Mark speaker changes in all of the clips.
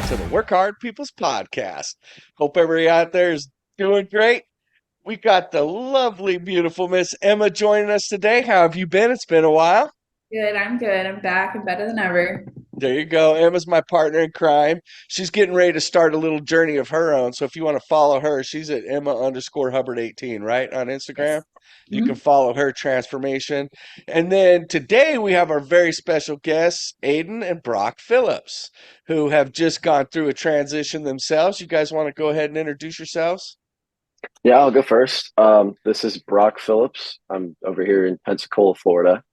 Speaker 1: to the Work Hard People's Podcast. Hope everybody out there is doing great. We got the lovely, beautiful Miss Emma joining us today. How have you been? It's been a while.
Speaker 2: Good, I'm good. I'm back and better than ever.
Speaker 1: There you go. Emma's my partner in crime. She's getting ready to start a little journey of her own. So if you want to follow her, she's at Emma_Hubbard18, right? On Instagram.
Speaker 2: Yes.
Speaker 1: You can
Speaker 2: Mhm.
Speaker 1: follow her transformation. And then today we have our very special guests, Aiden and Brock Phillips, who have just gone through a transition themselves. You guys want to go ahead and introduce yourselves?
Speaker 3: Yeah, I'll go first. This is Brock Phillips. I'm over here in Pensacola, Florida.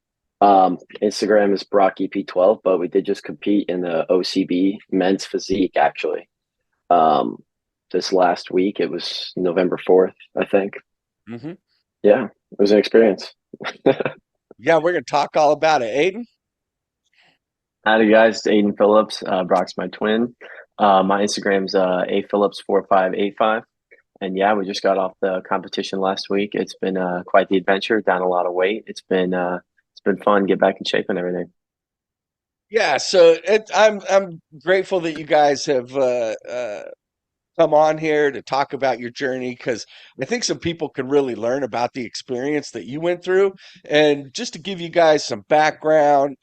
Speaker 3: Instagram is Brock EP12, but we did just compete in the OCB men's physique actually. Um, this last week, it was November 4th, I think.
Speaker 1: Hmm.
Speaker 3: Yeah, it was an experience.
Speaker 1: Yeah, we're going to talk all about it. Aiden?
Speaker 3: Howdy guys, it's Aiden Phillips. Brock's my twin. My Instagram's A Phillips 4585. And yeah, we just got off the competition last week. It's been quite the adventure, down a lot of weight. It's been fun, get back in shape and everything.
Speaker 1: Yeah, so I'm grateful that you guys have come on here to talk about your journey because I think some people can really learn about the experience that you went through. And just to give you guys some background,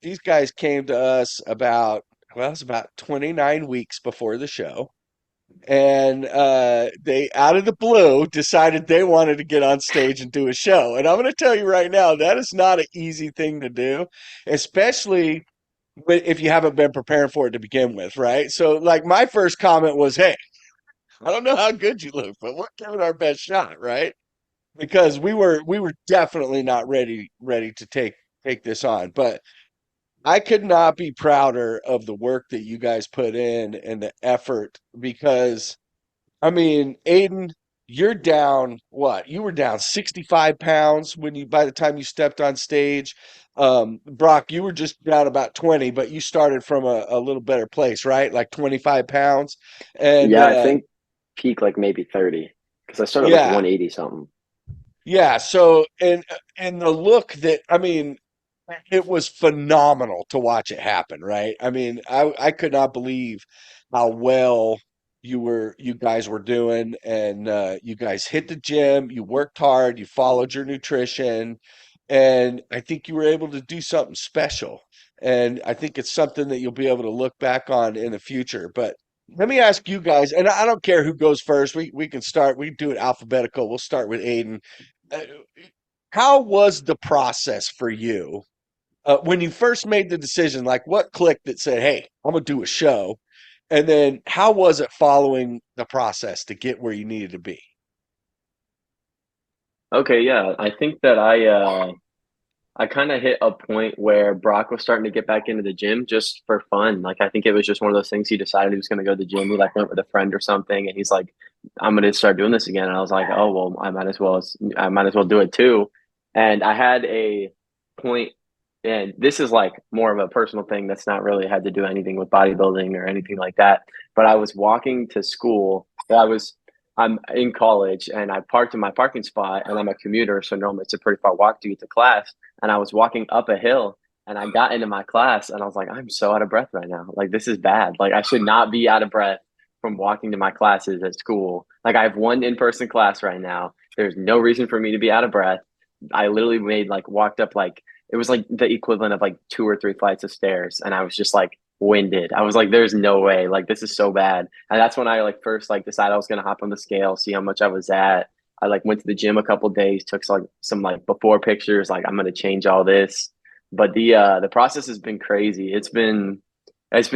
Speaker 1: these guys came to us well, it was about 29 weeks before the show. And they, out of the blue, decided they wanted to get on stage and do a show. And I'm going to tell you right now, that is not an easy thing to do, especially if you haven't been preparing for it to begin with, right? So, like, my first comment was, "Hey, I don't know how good you look, but we're giving our best shot, right?" Because we were definitely not ready to take this on. But I could not be prouder of the work that you guys put in and the effort because I mean, Aiden, you're down what? You were down 65 pounds when you by the time you stepped on stage. Brock, you were just down about 20, but you started from a little better place, right? Like 25 pounds. And
Speaker 3: Yeah, I think peak like maybe 30 because I started like
Speaker 1: yeah,
Speaker 3: 180 something.
Speaker 1: yeah. So and the look that I mean, it was phenomenal to watch it happen, right? I mean, I could not believe how well you guys were doing, and you guys hit the gym, you worked hard, you followed your nutrition, and I think you were able to do something special. And I think it's something that you'll be able to look back on in the future. But let me ask you guys, and I don't care who goes first. We can start. We can do it alphabetical. We'll start with Aiden. Uh, how was the process for you? When you first made the decision, like what clicked that said, "Hey, I'm gonna do a show," and then how was it following the process to get where you needed to be?
Speaker 3: Okay, yeah, I think that I kind of hit a point where Brock was starting to get back into the gym just for fun. Like I think it was just one of those things he decided he was going to go to the gym. He like went with a friend or something, and he's like, "I'm going to start doing this again." And I was like, "Oh well, I might as well do it too." And I had a point, and this is like more of a personal thing that's not really had to do anything with bodybuilding or anything like that. But I was walking to school. I'm in college, and I parked in my parking spot, and I'm a commuter, so normally it's a pretty far walk to get to class, and I was walking up a hill and I got into my class and I was like, I'm so out of breath right now. Like, this is bad. Like, I should not be out of breath from walking to my classes at school. Like, I have one in-person class right now. There's no reason for me to be out of breath. I literally walked up it was like the equivalent of like 2 or 3 flights of stairs. And I was just like winded. I was like, there's no way. Like, this is so bad. And that's when I like first like decided I was going to hop on the scale, see how much I was at. I like went to the gym a couple days, took some like before pictures, like I'm gonna change all this. But the process has been crazy. It's been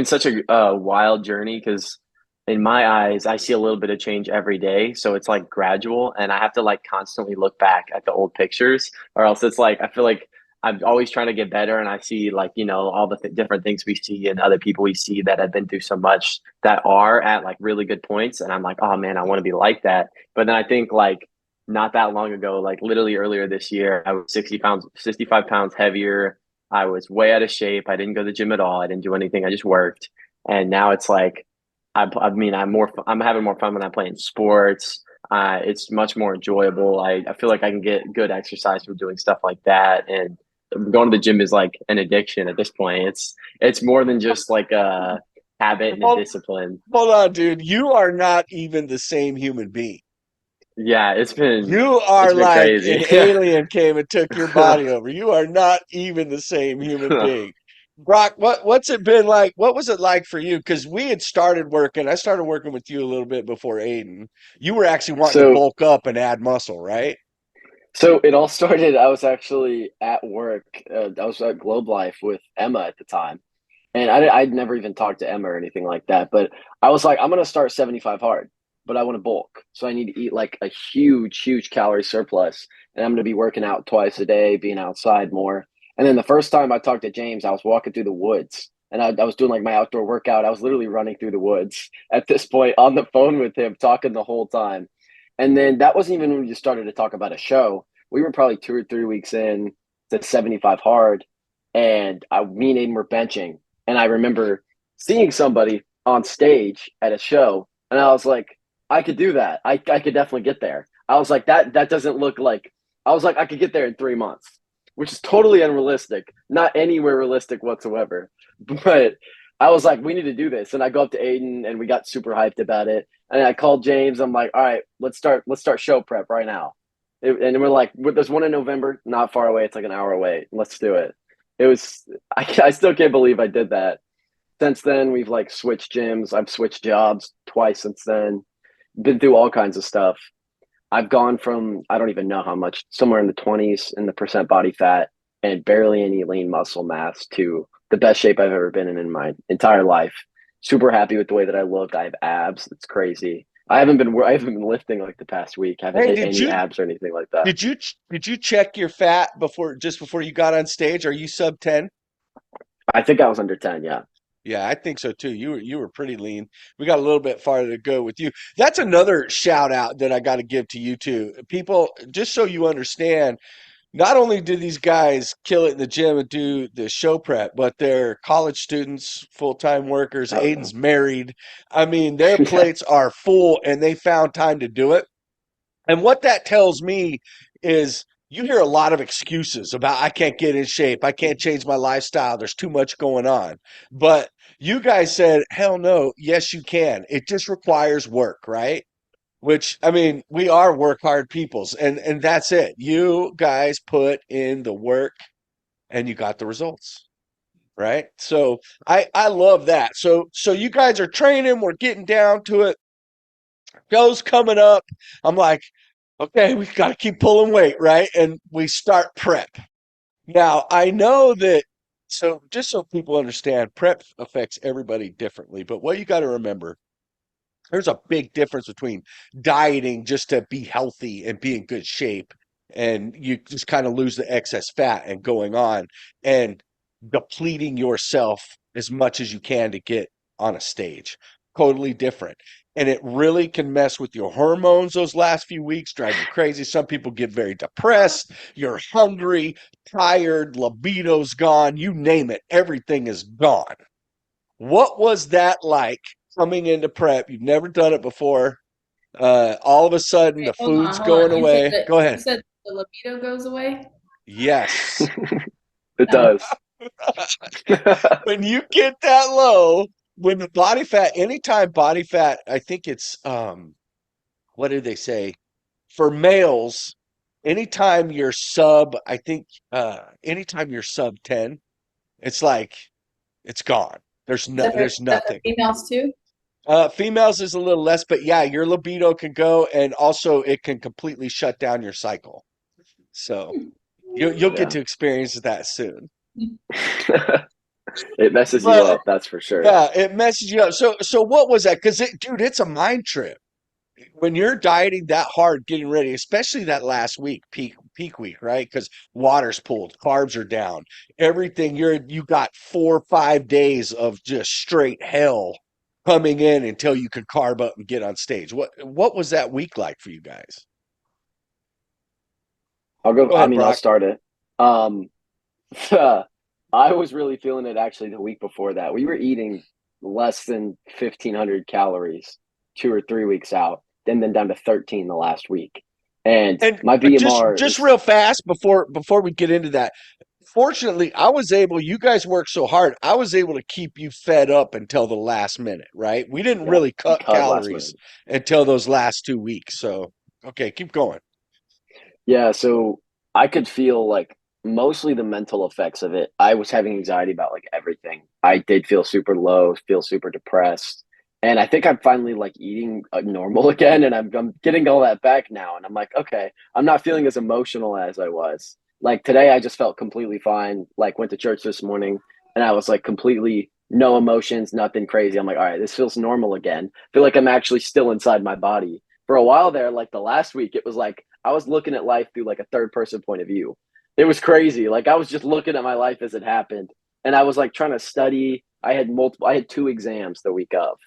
Speaker 3: such a wild journey because in my eyes, I see a little bit of change every day. So it's like gradual, and I have to like constantly look back at the old pictures, or else it's like I feel like I'm always trying to get better, and I see like all the different things we see and other people we see that have been through so much that are at like really good points, and I'm like, oh man, I want to be like that. But then I think like not that long ago, like literally earlier this year, I was 60 pounds, 65 pounds heavier. I was way out of shape. I didn't go to the gym at all. I didn't do anything. I just worked. And now it's like, I mean, I'm having more fun when I'm playing sports. It's much more enjoyable. I feel like I can get good exercise from doing stuff like that. And going to the gym is like an addiction at this point. It's more than just like habit and a
Speaker 1: Hold,
Speaker 3: discipline.
Speaker 1: hold on, dude. You are not even the same human being.
Speaker 3: Yeah,
Speaker 1: You
Speaker 3: it's
Speaker 1: are
Speaker 3: been
Speaker 1: like
Speaker 3: crazy.
Speaker 1: an alien came and took your body over. You are not even the same human being. Brock, what's it been like? What was it like for you? Because we had started working. I started working with you a little bit before Aiden. You were actually wanting to
Speaker 3: So
Speaker 1: bulk up and add muscle, right?
Speaker 3: So it all started. I was actually at work. I was at Globe Life with Emma at the time, and I'd never even talked to Emma or anything like that. But I was like, I'm gonna start 75 hard, but I want to bulk, so I need to eat like a huge calorie surplus, and I'm gonna be working out twice a day, being outside more. And then the first time I talked to James, I was walking through the woods, and I was doing like my outdoor workout. I was literally running through the woods at this point on the phone with him, talking the whole time. And then that wasn't even when we just started to talk about a show. We were probably 2 or 3 weeks in to 75 hard, and me and Aiden were benching. And I remember seeing somebody on stage at a show, and I was like, I could do that. I could definitely get there. I was like, that doesn't look like. I was like, I could get there in 3 months, which is totally unrealistic, not anywhere realistic whatsoever. But I was like, we need to do this. And I go up to Aiden, and we got super hyped about it. And I called James. I'm like, all right, let's start show prep right now. And we're like, there's one in November, not far away. It's like an hour away. Let's do it. It was, I still can't believe I did that. Since then, we've like switched gyms. I've switched jobs twice since then. Been through all kinds of stuff. I've gone from, I don't even know how much, somewhere in the 20s in the percent body fat and barely any lean muscle mass to the best shape I've ever been in my entire life. Super happy with the way that I look. I have abs. It's crazy. I haven't been lifting like the past week. I haven't
Speaker 1: Hey,
Speaker 3: hit any abs or anything like that.
Speaker 1: did you check your fat before you got on stage? Are you sub 10?
Speaker 3: I think I was under 10. Yeah.
Speaker 1: Yeah, I think so too. You were pretty lean. We got a little bit farther to go with you. That's another shout out that I got to give to you two. People, just so you understand, not only do these guys kill it in the gym and do the show prep, but they're college students, full-time workers.
Speaker 3: Oh,
Speaker 1: Aiden's married. I mean, their
Speaker 3: yeah.
Speaker 1: plates are full and they found time to do it. And what that tells me is you hear a lot of excuses about I can't get in shape, I can't change my lifestyle, there's too much going on. But you guys said, hell no, yes, you can. It just requires work, right? Which, I mean, we are work hard peoples, and that's it. You guys put in the work and you got the results, right? So I love that. So you guys are training, we're getting down to it. Show's coming up. I'm like, okay, we got to keep pulling weight, right? And we start prep. Now, I know that, so just so people understand, prep affects everybody differently. But what you got to remember, there's a big difference between dieting just to be healthy and be in good shape, and you just kind of lose the excess fat and going on and depleting yourself as much as you can to get on a stage. Totally different. And it really can mess with your hormones those last few weeks, drive you crazy. Some people get very depressed. You're hungry, tired, libido's gone, you name it, everything is gone. What was that like coming into prep? You've never done it before. All of a sudden,
Speaker 2: Wait,
Speaker 1: the
Speaker 2: hold
Speaker 1: food's
Speaker 2: on, hold
Speaker 1: going
Speaker 2: on.
Speaker 1: away. Go
Speaker 2: You
Speaker 1: ahead.
Speaker 2: said the libido goes away?
Speaker 1: Yes.
Speaker 3: It
Speaker 2: No.
Speaker 3: does.
Speaker 1: When you get that low, when the body fat, anytime body fat, I think it's what do they say? For males, anytime you're sub, I think anytime you're sub 10, it's like it's gone. There's
Speaker 2: That for
Speaker 1: nothing.
Speaker 2: females too?
Speaker 1: Females is a little less, but yeah, your libido can go, and also it can completely shut down your cycle. So you'll get
Speaker 3: Yeah.
Speaker 1: to experience that soon.
Speaker 3: It messes you
Speaker 1: But
Speaker 3: up, that's for sure.
Speaker 1: yeah, it messes you up. So what was that? Because dude, it's a mind trip when you're dieting that hard, getting ready, especially that last week, peak week, right? Because water's pulled, carbs are down, everything. You got 4 or 5 days of just straight hell coming in until you could carb up and get on stage. What was that week like for you guys?
Speaker 3: I'll go.
Speaker 1: Go
Speaker 3: I
Speaker 1: ahead,
Speaker 3: mean, I'll
Speaker 1: Brock.
Speaker 3: start it. Um, I was really feeling it actually the week before that. We were eating less than 1,500 calories 2 or 3 weeks out, then down to 13 the last week. And
Speaker 1: And
Speaker 3: my
Speaker 1: just
Speaker 3: BMR
Speaker 1: just
Speaker 3: is
Speaker 1: real fast before we get into that, fortunately, you guys work so hard. I was able to keep you fed up until the last minute, right? We didn't
Speaker 4: Yep.
Speaker 1: really cut
Speaker 4: Cut last
Speaker 1: calories
Speaker 4: minute.
Speaker 1: until those last 2 weeks. So, okay, keep going.
Speaker 4: Yeah, so I could feel like mostly the mental effects of it. I was having anxiety about like everything. I did feel super low, feel super depressed. And I think I'm finally like eating normal again, and I'm getting all that back now. And I'm like, okay, I'm not feeling as emotional as I was. Like today, I just felt completely fine. Like went to church this morning, and I was like completely no emotions, nothing crazy. I'm like, all right, this feels normal again. Feel like I'm actually still inside my body. For a while there, like the last week, it was like I was looking at life through like a third person point of view. It was crazy. Like I was just looking at my life as it happened. And I was like trying to study. I had two exams the week of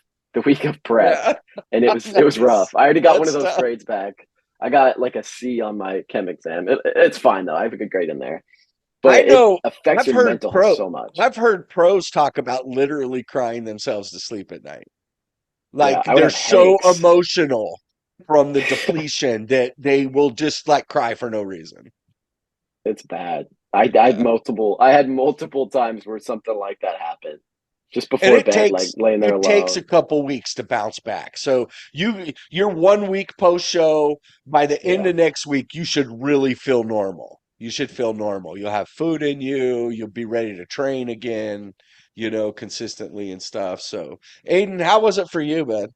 Speaker 4: prep.
Speaker 1: Yeah,
Speaker 4: And it was rough.
Speaker 1: nice.
Speaker 4: I already got one of
Speaker 1: That's
Speaker 4: those
Speaker 1: tough.
Speaker 4: grades back. I got like a C on my chem exam. It's fine though. I have a good grade in there.
Speaker 1: I
Speaker 4: But it
Speaker 1: know
Speaker 4: affects
Speaker 1: I've
Speaker 4: your
Speaker 1: heard
Speaker 4: mental health
Speaker 1: pro
Speaker 4: so much.
Speaker 1: I've heard pros talk about literally crying themselves to sleep at night.
Speaker 4: Yeah,
Speaker 1: Like
Speaker 4: I would
Speaker 1: they're
Speaker 4: have
Speaker 1: so
Speaker 4: headaches.
Speaker 1: emotional from the depletion that they will just like cry for no reason.
Speaker 4: It's bad.
Speaker 1: Yeah.
Speaker 4: I had multiple times where something like that happened. Just
Speaker 1: And
Speaker 4: before bed, like laying there
Speaker 1: it takes a
Speaker 4: alone.
Speaker 1: couple weeks to bounce back. So you're 1 week post show. By the end
Speaker 4: Yeah.
Speaker 1: of next week, you should really feel normal. You should feel normal. You'll have food in you. You'll be ready to train again, consistently and stuff. So, Aiden, how was it for you, man?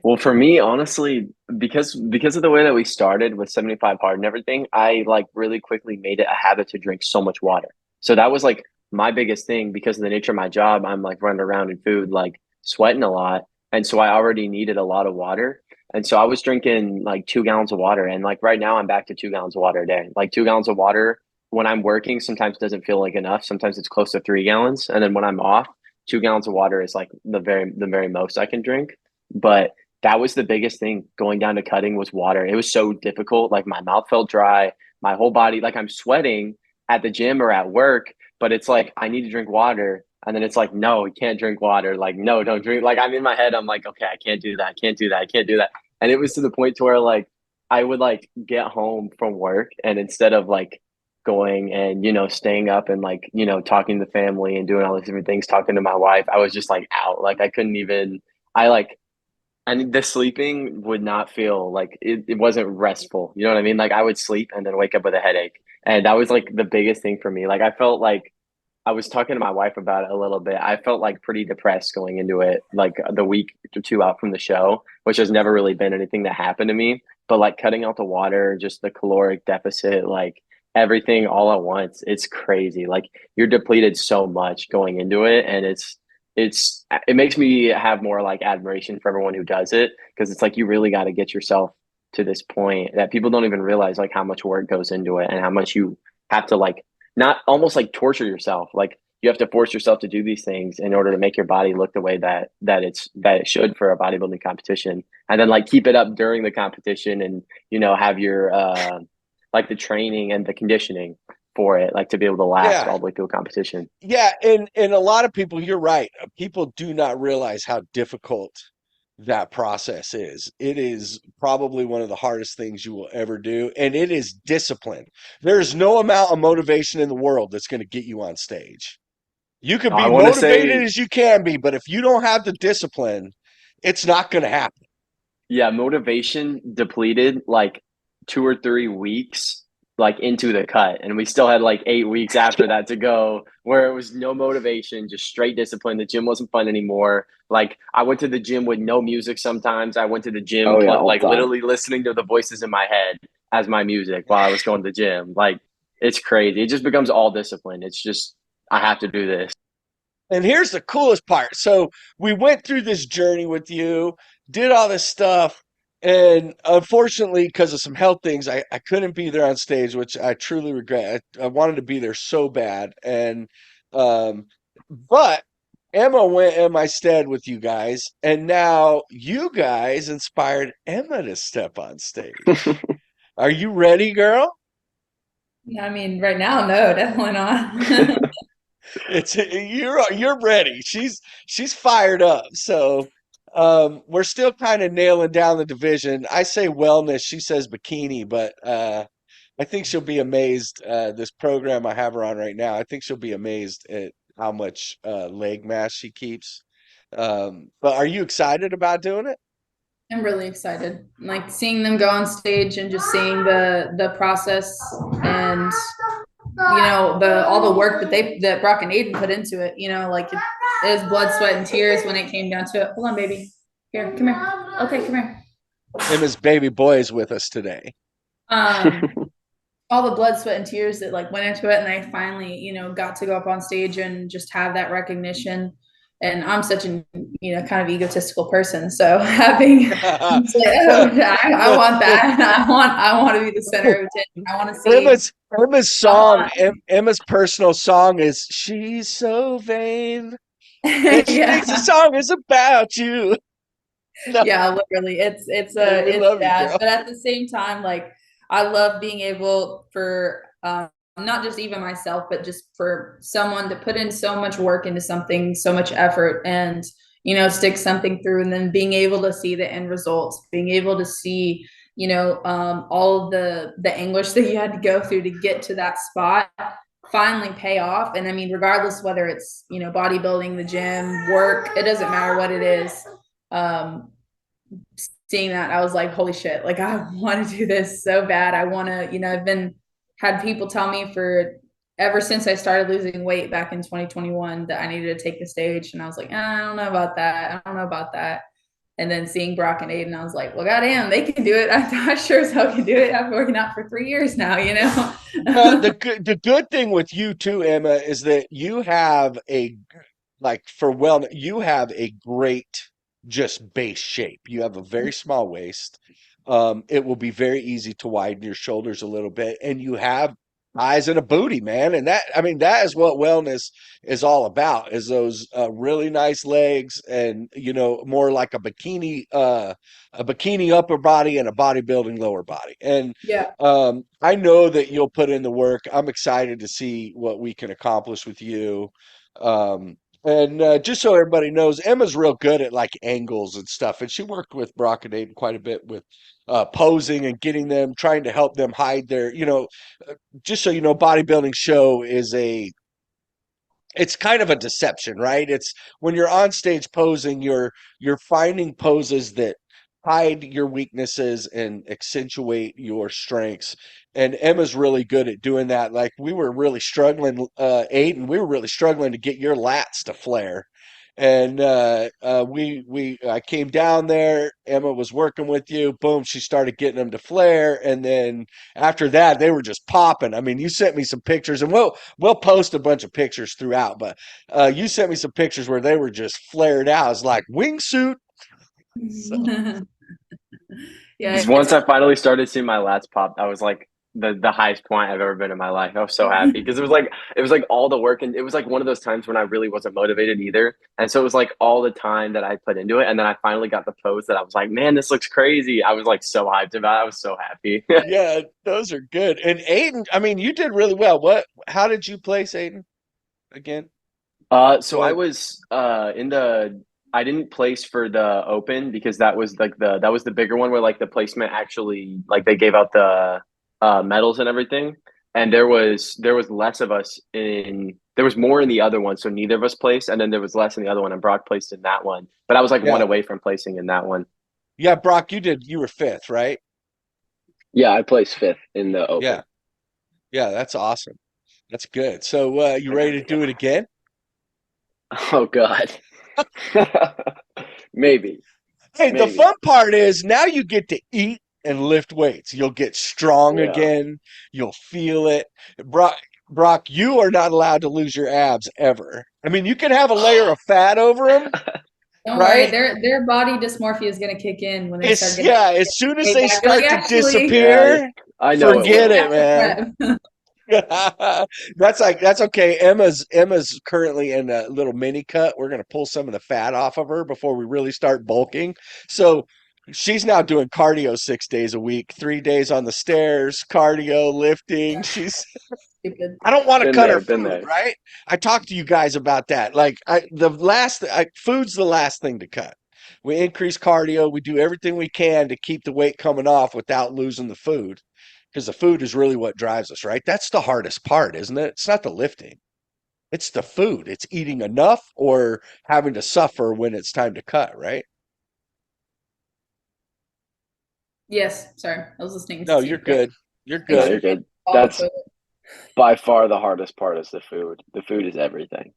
Speaker 3: Well, for me, honestly, because of the way that we started with 75 hard and everything, I like really quickly made it a habit to drink so much water. So that was like my biggest thing because of the nature of my job. I'm like running around in food, like sweating a lot. And so I already needed a lot of water. And so I was drinking like 2 gallons of water. And like right now I'm back to 2 gallons of water a day. Like 2 gallons of water when I'm working sometimes doesn't feel like enough. Sometimes it's close to 3 gallons. And then when I'm off, 2 gallons of water is like the very most I can drink. But that was the biggest thing going down to cutting was water. It was so difficult. Like my mouth felt dry, my whole body, like I'm sweating at the gym or at work, but it's like I need to drink water. And then it's like, no, you can't drink water. Like, no, don't drink. Like I'm in my head, I'm like, okay, I can't do that. I can't do that. I can't do that. And it was to the point to where like I would like get home from work and instead of like going and staying up and like talking to the family and doing all these different things, talking to my wife, I was just like out. Like I couldn't even I like and the sleeping would not feel like it wasn't restful. You know what I mean? Like I would sleep and then wake up with a headache. And that was like the biggest thing for me. Like I felt like I was talking to my wife about it a little bit. I felt like pretty depressed going into it, like the week or two out from the show, which has never really been anything that happened to me. But like cutting out the water, just the caloric deficit, like everything all at once, it's crazy. Like you're depleted so much going into it. And it makes me have more like admiration for everyone who does it because it's like you really got to get yourself to this point that people don't even realize like how much work goes into it and how much you have to like not almost like torture yourself like you have to force yourself to do these things in order to make your body look the way that it should for a bodybuilding competition and then like keep it up during the competition and have your like the training and the conditioning for it like to be able to last
Speaker 1: Yeah.
Speaker 3: all the way through a competition.
Speaker 1: Yeah, and a lot of people, you're right. People do not realize how difficult that process is. It is probably one of the hardest things you will ever do, and it is discipline. There's no amount of motivation in the world that's going to get you on stage. You could
Speaker 3: I
Speaker 1: be
Speaker 3: want to
Speaker 1: motivated
Speaker 3: say
Speaker 1: as you can be, but if you don't have the discipline, it's not going to happen.
Speaker 3: yeah, motivation depleted like 2 or 3 weeks like into the cut. And we still had like 8 weeks after that to go where it was no motivation, just straight discipline. The gym wasn't fun anymore. Like I went to the gym with no music sometimes. I went to the gym
Speaker 4: Oh yeah, all
Speaker 3: like
Speaker 4: the time.
Speaker 3: literally listening to the voices in my head as my music while I was going to the gym. Like it's crazy. It just becomes all discipline. It's just I have to do this.
Speaker 1: And here's the coolest part. So we went through this journey with you, did all this stuff, and unfortunately, because of some health things, I couldn't be there on stage, which I truly regret. I wanted to be there so bad. And um, but Emma went in my stead with you guys, and now you guys inspired Emma to step on stage. Are you ready, girl?
Speaker 2: Yeah, I mean, right now, no, definitely not.
Speaker 1: It's you're ready. She's fired up. So we're still kind of nailing down the division. I say wellness, she says bikini, but I think she'll be amazed. This program I have her on right now, I think she'll be amazed at how much leg mass she keeps. But are you excited about doing it?
Speaker 2: I'm really excited. Like seeing them go on stage and just seeing the process and the all the work that Brock and Aiden put into it. Like it was blood, sweat, and tears when it came down to it. Hold on, baby. Here, come here. Okay, come here.
Speaker 1: Emma's baby boy is with us today.
Speaker 2: Um, all the blood, sweat, and tears that like went into it, and I finally, got to go up on stage and just have that recognition. And I'm such an, kind of egotistical person, so having, it's like, oh, I want that. I want to be the center of attention. I want to see.
Speaker 1: Emma's song, Emma's personal song is "She's So Vain." And she thinks the
Speaker 2: Yeah.
Speaker 1: song is about you. No,
Speaker 2: Yeah, literally, it's
Speaker 1: we
Speaker 2: it's
Speaker 1: love you,
Speaker 2: sad,
Speaker 1: girl.
Speaker 2: but at the same time, like I love being able for not just even myself, but just for someone to put in so much work into something, so much effort, and stick something through, and then being able to see the end results, being able to see all of the anguish that you had to go through to get to that spot finally pay off. And I mean, regardless whether it's bodybuilding, the gym, work, it doesn't matter what it is. um Seeing that, I was like, holy shit, like I want to do this so bad. I want to, I've been had people tell me for ever since I started losing weight back in 2021 that I needed to take the stage. And I was like, I don't know about that. I don't know about that. And then seeing Brock and Aiden, I was like, well, goddamn, they can do it. I sure as hell can do it. I've been working out for 3 years now.
Speaker 1: The good thing with you too, Emma, is that you have you have a great just base shape. You have a very small waist. It will be very easy to widen your shoulders a little bit, and you have eyes and a booty, man. And that, I mean, that is what wellness is all about, is those really nice legs and, more like a bikini upper body and a bodybuilding lower body. And
Speaker 2: Yeah.
Speaker 1: I know that you'll put in the work. I'm excited to see what we can accomplish with you. And just so everybody knows, Emma's real good at like angles and stuff, and she worked with Brock and Aiden quite a bit with posing and getting them, trying to help them hide their, just so you know, bodybuilding show is it's kind of a deception, right? It's when you're on stage posing, you're finding poses that hide your weaknesses and accentuate your strengths. And Emma's really good at doing that. Like we were really struggling, Aiden, we were really struggling to get your lats to flare. And we I came down there. Emma was working with you. Boom, she started getting them to flare, and then after that, they were just popping. I mean, you sent me some pictures, and we'll post a bunch of pictures throughout. But you sent me some pictures where they were just flared out. It's like wingsuit. So
Speaker 2: Yeah,
Speaker 3: Because once I finally started seeing my lats pop, I was like the highest point I've ever been in my life. I was so happy because it was like all the work, and it was like one of those times when I really wasn't motivated either. And so it was like all the time that I put into it, and then I finally got the pose that I was like, man, this looks crazy. I was like so hyped about it. I was so happy.
Speaker 1: yeah, those are good. And Aiden, I mean, you did really well. How did you place, Aiden, again?
Speaker 3: So I was in the I didn't place for the open because that was like the bigger one where like the placement actually like they gave out the medals and everything. And there was less of us in there was more in the other one, so neither of us placed, and then there was less in the other one, and Brock placed in that one. But I was like one
Speaker 1: Yeah.
Speaker 3: away from placing in that one.
Speaker 1: Yeah, Brock, you were fifth, right?
Speaker 4: Yeah, I placed fifth in the open.
Speaker 1: Yeah. Yeah, that's awesome. That's good. So you ready to do it again?
Speaker 4: Oh God. Maybe.
Speaker 1: Hey, the
Speaker 4: Maybe.
Speaker 1: fun part is now you get to eat and lift weights. You'll get strong
Speaker 4: Yeah.
Speaker 1: again. You'll feel it. Brock, you are not allowed to lose your abs ever. I mean, you can have a layer of fat over them,
Speaker 2: don't worry,
Speaker 1: right?
Speaker 2: their body dysmorphia is gonna kick in when they start getting
Speaker 1: As soon as
Speaker 2: weight
Speaker 1: they
Speaker 2: back. They're
Speaker 1: start
Speaker 2: like,
Speaker 1: to
Speaker 2: actually,
Speaker 1: disappear,
Speaker 4: I know it
Speaker 1: forget
Speaker 4: will.
Speaker 1: it, man. That's okay. Emma's currently in a little mini cut. We're gonna pull some of the fat off of her before we really start bulking. So she's now doing cardio 6 days a week, 3 days on the stairs, cardio, lifting.
Speaker 2: stupid.
Speaker 1: I don't want to
Speaker 4: Been
Speaker 1: cut
Speaker 4: there,
Speaker 1: her
Speaker 4: been
Speaker 1: food,
Speaker 4: there.
Speaker 1: right? I talked to you guys about that. Like food's the last thing to cut. We increase cardio. We do everything we can to keep the weight coming off without losing the food. because the food is really what drives us, right? That's the hardest part, isn't it? It's not the lifting. It's the food. It's eating enough or having to suffer when it's time to cut, right?
Speaker 2: Yes, sorry, I was listening
Speaker 1: No,
Speaker 2: to
Speaker 1: you're
Speaker 2: you.
Speaker 1: good. You're
Speaker 4: No,
Speaker 1: good.
Speaker 4: you're good.
Speaker 2: Off the
Speaker 4: That's
Speaker 2: toilet.
Speaker 4: by far the hardest part is the food. The food is everything.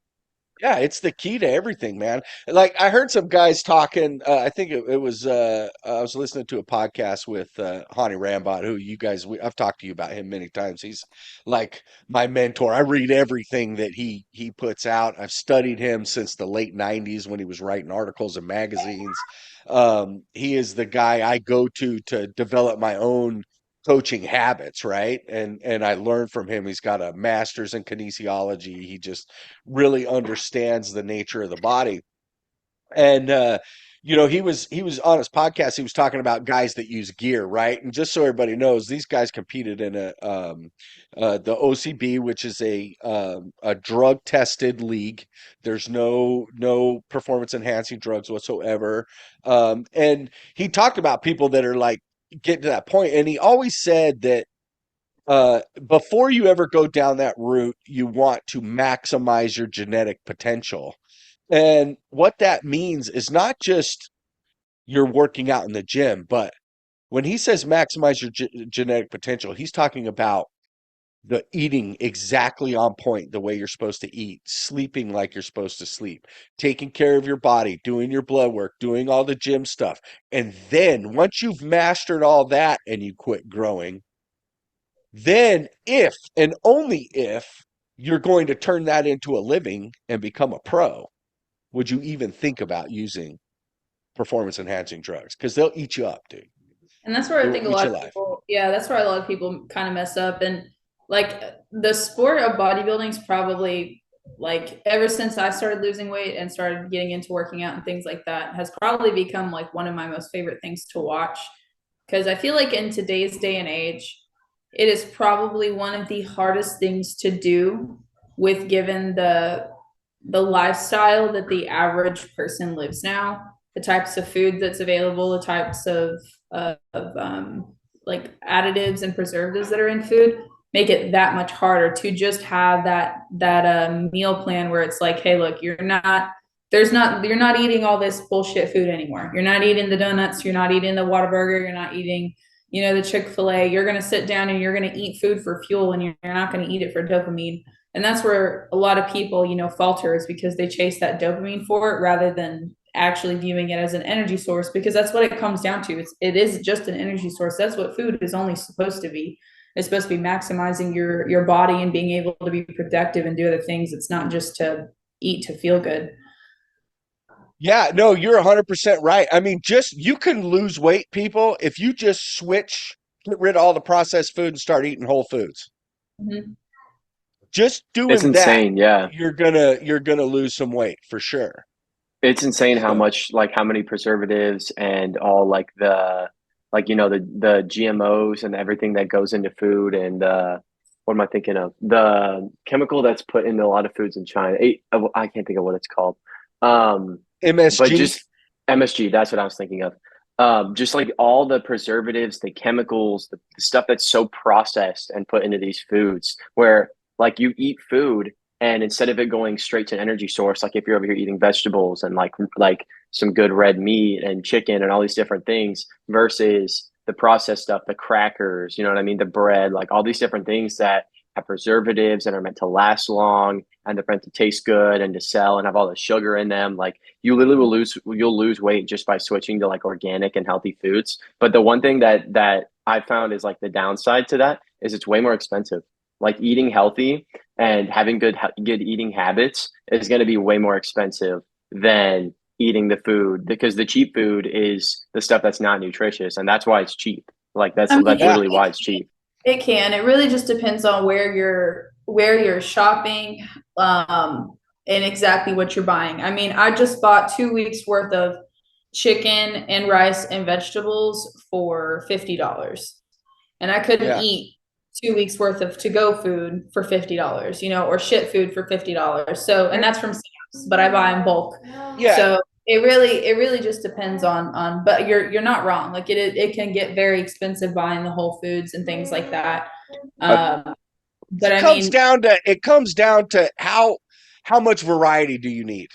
Speaker 1: Yeah, it's the key to everything, man. Like I heard some guys talking. I think it was. I was listening to a podcast with Hani Rambot, who I've talked to you about him many times. He's like my mentor. I read everything that he puts out. I've studied him since the late '90s when he was writing articles in magazines. He is the guy I go to develop my own coaching habits, right? And I learned from him. He's got a master's in kinesiology. He just really understands the nature of the body. And he was on his podcast, he was talking about guys that use gear, right? And just so everybody knows, these guys competed in the OCB, which is a drug tested league. There's no performance enhancing drugs whatsoever. And he talked about people that are like getting to that point, and he always said that before you ever go down that route, you want to maximize your genetic potential. And what that means is not just you're working out in the gym, but when he says maximize your genetic potential, he's talking about the eating exactly on point, the way you're supposed to eat, sleeping like you're supposed to sleep, taking care of your body, doing your blood work, doing all the gym stuff. And then once you've mastered all that and you quit growing, then, if and only if you're going to turn that into a living and become a pro, would you even think about using performance enhancing drugs? Because they'll eat you up, dude.
Speaker 2: And that's where
Speaker 1: They
Speaker 2: I
Speaker 1: will
Speaker 2: think a
Speaker 1: eat
Speaker 2: lot
Speaker 1: you
Speaker 2: of
Speaker 1: alive.
Speaker 2: people, yeah, that's where a lot of people kind of mess up. And like the sport of bodybuilding is probably like ever since I started losing weight and started getting into working out and things like that has probably become like one of my most favorite things to watch. Because I feel like in today's day and age, it is probably one of the hardest things to do with given the lifestyle that the average person lives now, the types of food that's available, the types of like additives and preservatives that are in food make it that much harder to just have that meal plan where it's like, hey, look, you're not eating all this bullshit food anymore. You're not eating the donuts, you're not eating the Whataburger, you're not eating, the Chick-fil-A. You're going to sit down and you're going to eat food for fuel, and you're not going to eat it for dopamine. And that's where a lot of people, falter, is because they chase that dopamine for it rather than actually viewing it as an energy source, because that's what it comes down to. It is just an energy source. That's what food is only supposed to be. It's supposed to be maximizing your body and being able to be productive and do other things. It's not just to eat to feel good.
Speaker 1: Yeah, no, you're 100% right. I mean, you can lose weight, people, if you just get rid of all the processed food and start eating whole foods.
Speaker 2: Mm-hmm.
Speaker 1: Just
Speaker 3: It's
Speaker 1: doing that,
Speaker 3: insane. Yeah.
Speaker 1: you're gonna lose some weight for sure.
Speaker 3: It's insane how
Speaker 1: So,
Speaker 3: much, like, how many preservatives and all, like, the GMOs and everything that goes into food. And what am I thinking of? The chemical that's put into a lot of foods in China. I can't think of what it's called. But
Speaker 1: MSG.
Speaker 3: just MSG, that's what I was thinking of. Just like all the preservatives, the chemicals, the stuff that's so processed and put into these foods, where like you eat food and instead of it going straight to an energy source, like if you're over here eating vegetables and like some good red meat and chicken and all these different things versus the processed stuff, the crackers, you know what I mean, the bread, like all these different things that have preservatives and are meant to last long and they're meant to taste good and to sell and have all the sugar in them. Like you'll lose weight just by switching to like organic and healthy foods. But the one thing that I found is like the downside to that is it's way more expensive. Like eating healthy and having good eating habits is going to be way more expensive than eating the food, because the cheap food is the stuff that's not nutritious, and that's why it's cheap. Like that's
Speaker 2: I mean,
Speaker 3: that's
Speaker 1: Yeah.
Speaker 3: literally why it's cheap.
Speaker 2: it can. It really just depends on where you're shopping, and exactly what you're buying. I mean, I just bought 2 weeks worth of chicken and rice and vegetables for $50, and I couldn't
Speaker 1: Yeah.
Speaker 2: eat 2 weeks worth of to-go food for $50, or shit food for $50. So, and that's from Sam's, but I buy in bulk.
Speaker 1: Yeah.
Speaker 2: So it really just depends on, but you're not wrong. Like it can get very expensive buying the whole foods and things like that.
Speaker 1: But
Speaker 2: But I mean,
Speaker 1: it comes down to how much variety do you need?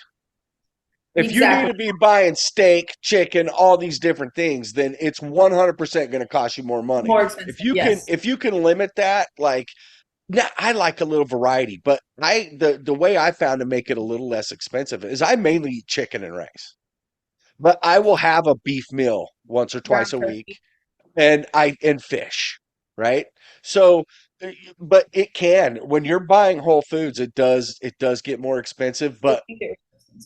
Speaker 1: If you need
Speaker 2: exactly,
Speaker 1: to be buying steak, chicken, all these different things, then it's 100% going to cost you more money.
Speaker 2: more expensive. Yes.
Speaker 1: If you can limit that, like now I like a little variety, but the way I found to make it a little less expensive is I mainly eat chicken and rice. But I will have a beef meal once or twice
Speaker 2: Ground
Speaker 1: a week
Speaker 2: turkey.
Speaker 1: and fish, right? So but it can when you're buying whole foods, it does get more expensive, but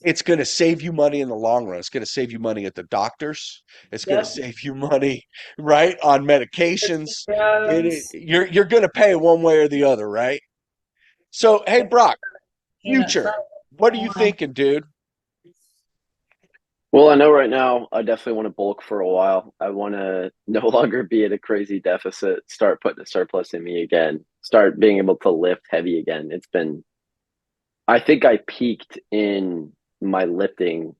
Speaker 1: it's going to save you money in the long run. It's going to save you money at the doctors. It's going to
Speaker 2: Yep.
Speaker 1: save you money, right, on medications.
Speaker 2: Drugs,
Speaker 1: You're going to pay one way or the other, right? So, hey, Brock,
Speaker 2: peanuts,
Speaker 1: future, what are you
Speaker 2: fried.
Speaker 1: thinking, dude?
Speaker 4: Well, I know right now I definitely want to bulk for a while. I want to no longer be at a crazy deficit, start putting a surplus in me again, start being able to lift heavy again. I think I peaked in my lifting,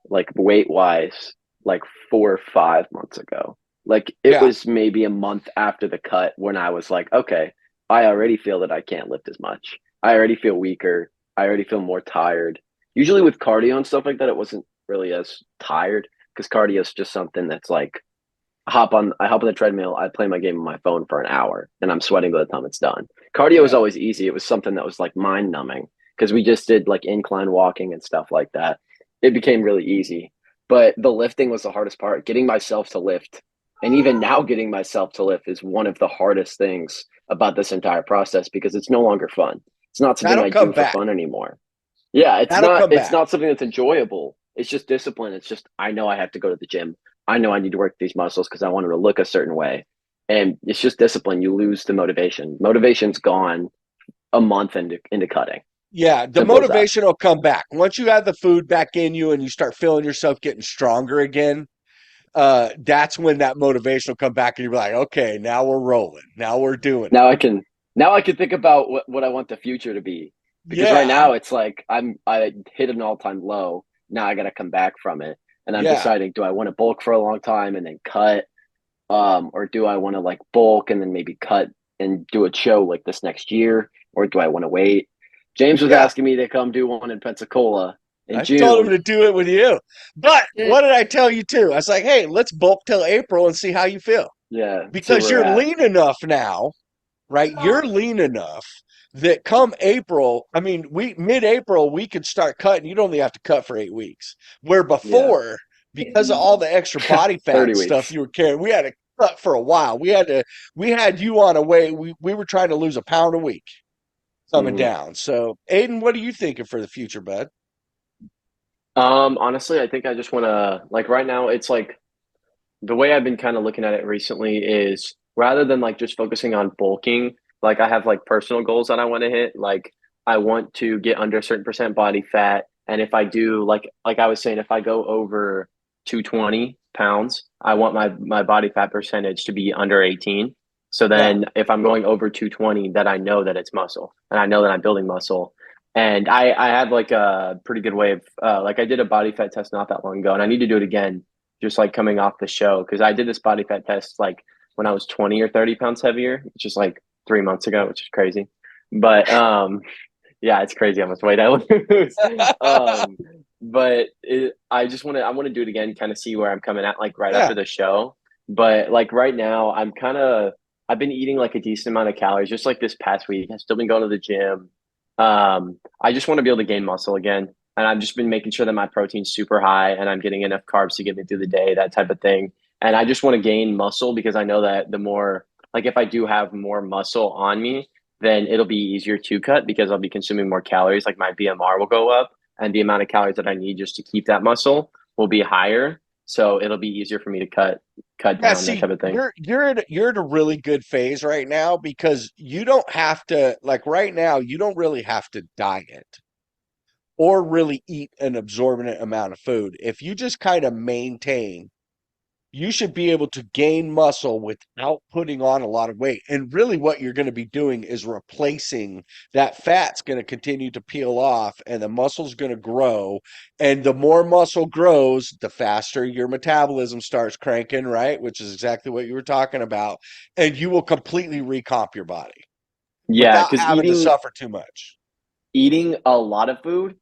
Speaker 4: like weight wise, like 4 or 5 months ago. Like it
Speaker 1: Yeah,
Speaker 4: was maybe a month after the cut when I was like, okay, I already feel that I can't lift as much. I already feel weaker. I already feel more tired. Usually with cardio and stuff like that, it wasn't really as tired because cardio is just something that's like I hop on the treadmill, I play my game on my phone for an hour and I'm sweating by the time it's done. Cardio was
Speaker 1: yeah.
Speaker 4: always easy. It was something that was like mind numbing because we just did like incline walking and stuff like that. It became really easy. But the lifting was the hardest part. Getting myself to lift and even now getting myself to lift is one of the hardest things about this entire process because it's no longer fun. It's not something
Speaker 1: That'll
Speaker 4: I
Speaker 1: come
Speaker 4: do for
Speaker 1: back.
Speaker 4: fun anymore. Yeah,
Speaker 1: That'll come
Speaker 4: it's
Speaker 1: back.
Speaker 4: not something that's enjoyable. It's just discipline. It's just I know I have to go to the gym. I know I need to work these muscles because I want to look a certain way. And it's just discipline. You lose the motivation. Motivation's gone a month into cutting.
Speaker 1: Yeah, the
Speaker 4: Simple as that.
Speaker 1: motivation will come back. Once you have the food back in you and you start feeling yourself getting stronger again, that's when that motivation will come back and you'll be like, okay, now we're rolling. Now we're doing it.
Speaker 4: Now I can now I can think about what I want the future to be. Because right
Speaker 1: Yeah,
Speaker 4: now it's like I hit an all-time low. Now I gotta come back from it. And I'm
Speaker 1: yeah.
Speaker 4: deciding, do I want to bulk for a long time and then cut? Or do I want to like bulk and then maybe cut and do a show like this next year? Or do I want to wait? James was
Speaker 1: Yeah,
Speaker 4: asking me to come do one in Pensacola in
Speaker 1: I told him
Speaker 4: June.
Speaker 1: to do it with you. But what did I tell you too? I was like, hey, let's bulk till April and see how you feel.
Speaker 4: Yeah, see
Speaker 1: Because
Speaker 4: where we're
Speaker 1: you're
Speaker 4: at.
Speaker 1: lean enough now, right? You're lean enough that come April, I mean, we mid-April, we could start cutting. You'd only have to cut for 8 weeks. Where
Speaker 4: Yeah.
Speaker 1: before, because of all the extra body fat
Speaker 4: 30
Speaker 1: and stuff
Speaker 4: weeks.
Speaker 1: you were carrying, we had to cut for a while. We had you on a way. We were trying to lose a pound a week coming
Speaker 4: Hmm.
Speaker 1: down. So, Aiden, what are you thinking for the future, bud?
Speaker 3: Honestly, I think I just want to like right now it's like the way I've been kind of looking at it recently is rather than like just focusing on bulking, like I have like personal goals that I want to hit. Like I want to get under a certain percent body fat. And if I do like I was saying, if I go over 220 pounds, I want my body fat percentage to be under 18. So
Speaker 1: Yeah.
Speaker 3: then if I'm going over 220, that I know that it's muscle and I know that I'm building muscle. And I have like a pretty good way of like I did a body fat test not that long ago and I need to do it again just like coming off the show because I did this body fat test like when I was 20 or 30 pounds heavier, which is like 3 months ago, which is crazy. But yeah, it's crazy how much weight I lose. um, I want to do it again, kind of see where I'm coming at like right
Speaker 1: Yeah.
Speaker 3: after the show. But like right now, I've been eating like a decent amount of calories just like this past week. I've still been going to the gym. I just want to be able to gain muscle again. And I've just been making sure that my protein's super high and I'm getting enough carbs to get me through the day, that type of thing. And I just want to gain muscle because I know that the more, like, if I do have more muscle on me, then it'll be easier to cut because I'll be consuming more calories. Like, my BMR will go up and the amount of calories that I need just to keep that muscle will be higher. So it'll be easier for me to cut
Speaker 1: Yeah,
Speaker 3: down, that
Speaker 1: see,
Speaker 3: type of thing.
Speaker 1: you're in a really good phase right now because you don't have to like right now, you don't really have to diet or really eat an absorbent amount of food. If you just kind of maintain you should be able to gain muscle without putting on a lot of weight. And really what you're going to be doing is replacing that fat's going to continue to peel off and the muscle's going to grow. And the more muscle grows, the faster your metabolism starts cranking, right? Which is exactly what you were talking about. And you will completely recomp your body
Speaker 3: Yeah,
Speaker 1: without
Speaker 3: because
Speaker 1: having to suffer too much.
Speaker 3: eating a lot of food,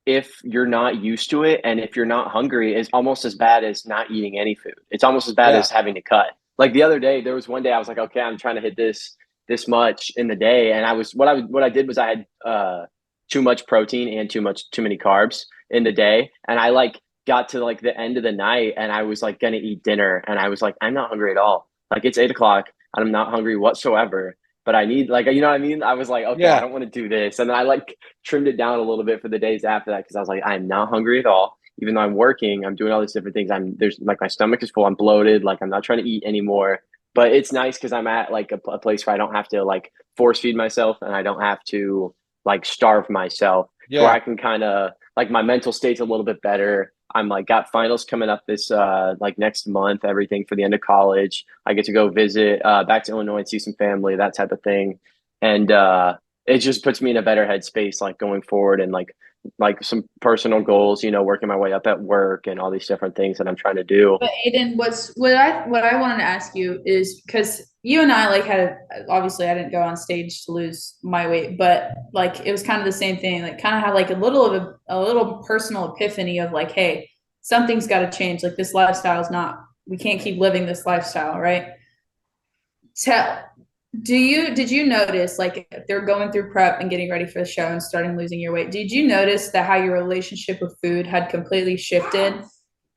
Speaker 3: if you're not used to it and if you're not hungry, is almost as bad as not eating any food. It's almost as bad
Speaker 1: Yeah.
Speaker 3: as having to cut. Like the other day, there was one day I was like, okay, I'm trying to hit this much in the day, and what I did was I had too much protein and too many carbs in the day, and I like got to like the end of the night, and I was like gonna eat dinner, and I was like, I'm not hungry at all. Like it's 8 o'clock, and I'm not hungry whatsoever. But I need like you know what I mean? I was like, okay, I
Speaker 1: Yeah.
Speaker 3: don't want to do this. And then I like trimmed it down a little bit for the days after that because I was like, I'm not hungry at all. Even though I'm working, I'm doing all these different things. There's like my stomach is full. I'm bloated. Like I'm not trying to eat anymore. But it's nice because I'm at like a place where I don't have to like force feed myself and I don't have to like starve myself. To where
Speaker 1: Yeah.
Speaker 3: I can kind of like my mental state's a little bit better. I'm like got finals coming up this like next month, everything for the end of college. I get to go visit back to Illinois and see some family, that type of thing. And it just puts me in a better headspace like going forward and like some personal goals, you know, working my way up at work and all these different things that I'm trying to do.
Speaker 2: But Aiden, what I wanted to ask you is because you and I like had obviously I didn't go on stage to lose my weight, but like it was kind of the same thing. Like kind of had like a little personal epiphany of like, hey, something's got to change. Like this lifestyle is not. We can't keep living this lifestyle, right? Tell did you notice like if they're going through prep and getting ready for the show and starting losing your weight, did you notice that how your relationship with food had completely shifted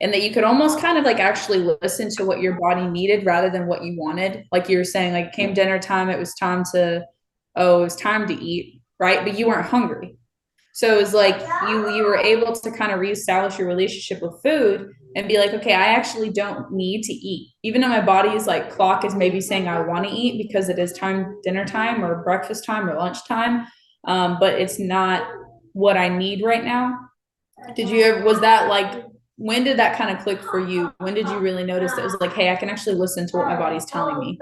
Speaker 2: and that you could almost kind of like actually listen to what your body needed rather than what you wanted? Like you were saying, like it came dinner time, it was time to, oh, it was time to eat, right? But you weren't hungry. So it was like you were able to kind of reestablish your relationship with food and be like, okay, I actually don't need to eat. Even though my body's like clock is maybe saying I want to eat because it is dinner time or breakfast time or lunch time. But it's not what I need right now. Was that like, when did that kind of click for you? When did you really notice that it was like, hey, I can actually listen to what my body's telling me?